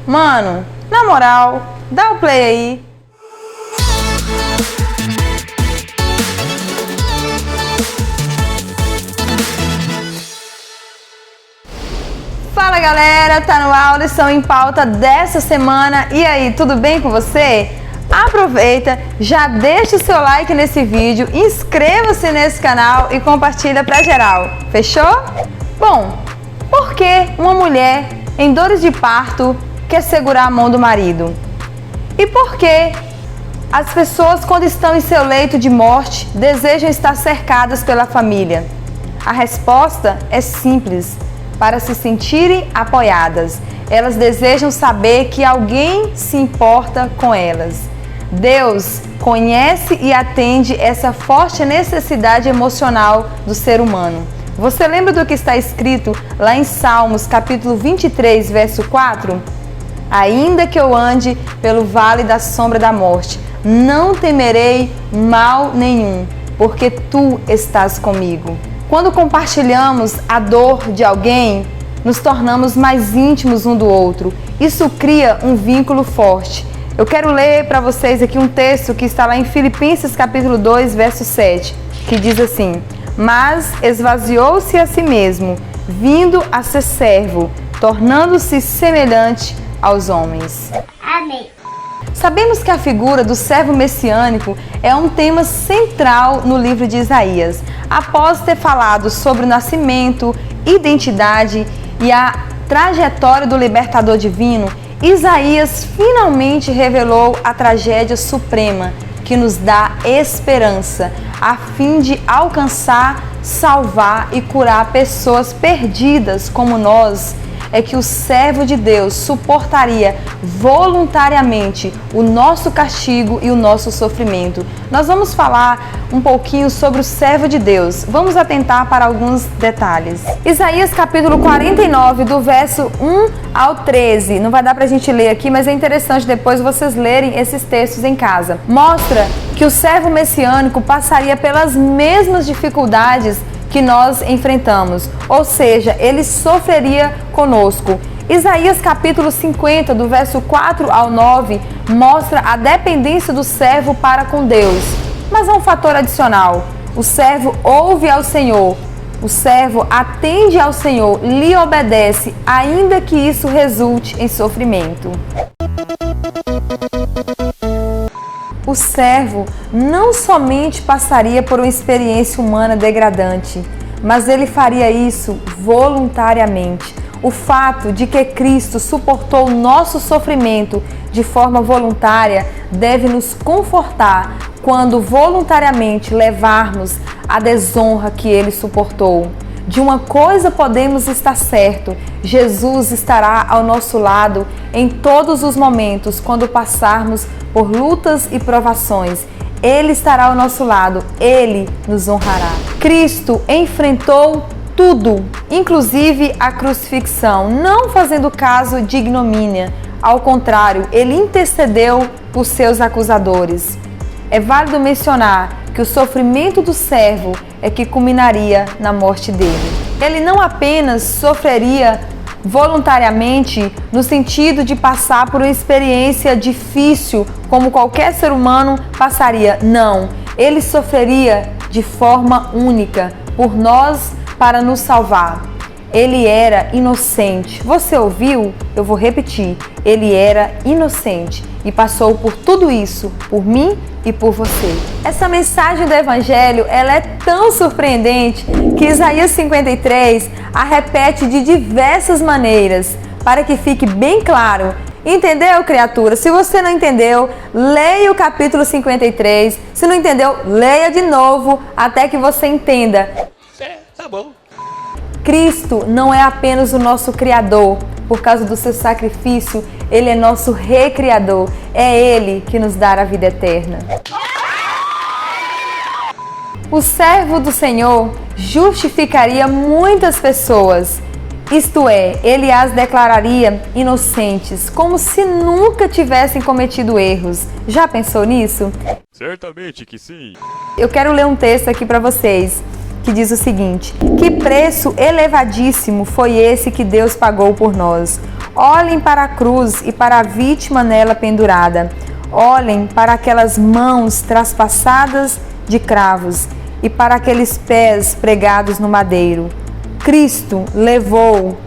Mano, na moral, dá o play aí. Fala galera, tá no ar a lição em pauta dessa semana. E aí, tudo bem com você? Aproveita, já deixa o seu like nesse vídeo, inscreva-se nesse canal e compartilha pra geral, fechou? Bom, por que uma mulher em dores de parto quer segurar a mão do marido? E por que as pessoas, quando estão em seu leito de morte, desejam estar cercadas pela família? A resposta é simples: para se sentirem apoiadas. Elas desejam saber que alguém se importa com elas. Deus conhece e atende essa forte necessidade emocional do ser humano. Você lembra do que está escrito lá em Salmos, capítulo 23, verso 4? Ainda que eu ande pelo vale da sombra da morte, não temerei mal nenhum, porque tu estás comigo. Quando compartilhamos a dor de alguém, nos tornamos mais íntimos um do outro. Isso cria um vínculo forte. Eu quero ler para vocês aqui um texto que está lá em Filipenses capítulo 2, verso 7, que diz assim: mas esvaziou-se a si mesmo, vindo a ser servo, tornando-se semelhante aos homens. Amém. Sabemos que a figura do servo messiânico é um tema central no livro de Isaías. Após ter falado sobre o nascimento, identidade e a trajetória do libertador divino, Isaías finalmente revelou a tragédia suprema que nos dá esperança, a fim de alcançar, salvar e curar pessoas perdidas como nós. É que o servo de Deus suportaria voluntariamente o nosso castigo e o nosso sofrimento. Nós vamos falar um pouquinho sobre o servo de Deus. Vamos atentar para alguns detalhes. Isaías capítulo 49, do verso 1 ao 13. Não vai dar para a gente ler aqui, mas é interessante depois vocês lerem esses textos em casa. Mostra que o servo messiânico passaria pelas mesmas dificuldades que nós enfrentamos, ou seja, ele sofreria conosco. Isaías capítulo 50, do verso 4 ao 9, mostra a dependência do servo para com Deus. Mas há um fator adicional: o servo ouve ao Senhor, o servo atende ao Senhor, lhe obedece, ainda que isso resulte em sofrimento. O servo não somente passaria por uma experiência humana degradante, mas ele faria isso voluntariamente. O fato de que Cristo suportou o nosso sofrimento de forma voluntária deve nos confortar quando voluntariamente levarmos a desonra que ele suportou. De uma coisa podemos estar certo: Jesus estará ao nosso lado em todos os momentos quando passarmos por lutas e provações. Ele estará ao nosso lado, Ele nos honrará. Cristo enfrentou tudo, inclusive a crucifixão, não fazendo caso de ignomínia. Ao contrário, Ele intercedeu por seus acusadores. É válido mencionar que o sofrimento do servo é que culminaria na morte dele. Ele não apenas sofreria voluntariamente no sentido de passar por uma experiência difícil como qualquer ser humano passaria. Não, ele sofreria de forma única por nós para nos salvar. Ele era inocente. Você ouviu? Eu vou repetir. Ele era inocente e passou por tudo isso, por mim e por você. Essa mensagem do Evangelho, ela é tão surpreendente que Isaías 53 a repete de diversas maneiras, para que fique bem claro. Entendeu, criatura? Se você não entendeu, leia o capítulo 53. Se não entendeu, leia de novo até que você entenda. Tá bom. Cristo não é apenas o nosso Criador. Por causa do seu sacrifício, Ele é nosso Recriador. É Ele que nos dá a vida eterna. O servo do Senhor justificaria muitas pessoas. Isto é, ele as declararia inocentes, como se nunca tivessem cometido erros. Já pensou nisso? Certamente que sim. Eu quero ler um texto aqui para vocês, que diz o seguinte: que preço elevadíssimo foi esse que Deus pagou por nós. Olhem para a cruz e para a vítima nela pendurada. Olhem para aquelas mãos traspassadas de cravos e para aqueles pés pregados no madeiro. Cristo levou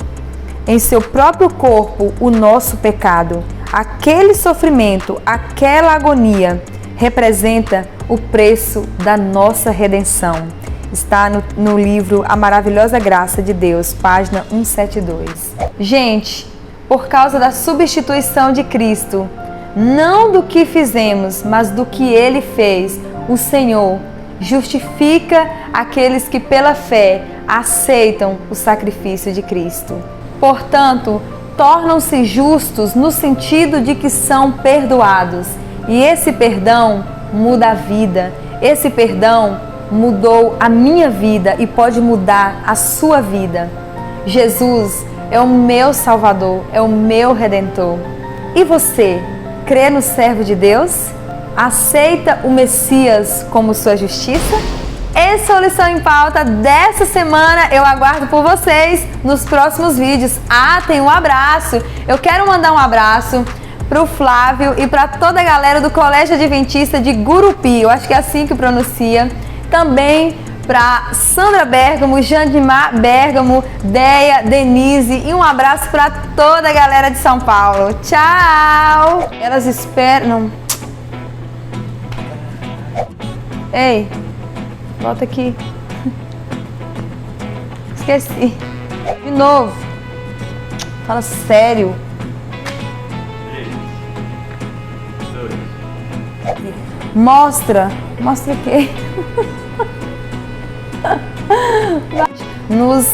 em seu próprio corpo o nosso pecado. Aquele sofrimento, aquela agonia representa o preço da nossa redenção. Está no livro A Maravilhosa Graça de Deus, página 172. Gente, por causa da substituição de Cristo, não do que fizemos, mas do que Ele fez, o Senhor justifica aqueles que pela fé aceitam o sacrifício de Cristo. Portanto, tornam-se justos no sentido de que são perdoados. E esse perdão muda a vida. Esse perdão mudou a minha vida e pode mudar a sua vida. Jesus é o meu Salvador, é o meu Redentor. E você, crê no servo de Deus? Aceita o Messias como sua justiça? Essa é a Lição em Pauta dessa semana. Eu aguardo por vocês nos próximos vídeos. Tem um abraço. Eu quero mandar um abraço para o Flávio e para toda a galera do Colégio Adventista de Gurupi. Eu acho que é assim que pronuncia. Também para Sandra Bergamo, Jandimar Bergamo, Deia, Denise e um abraço para toda a galera de São Paulo. Tchau! Elas esperam... Ei, volta aqui. Esqueci. De novo. Fala sério. 3, 2. Mostra. Mostra o quê? Nos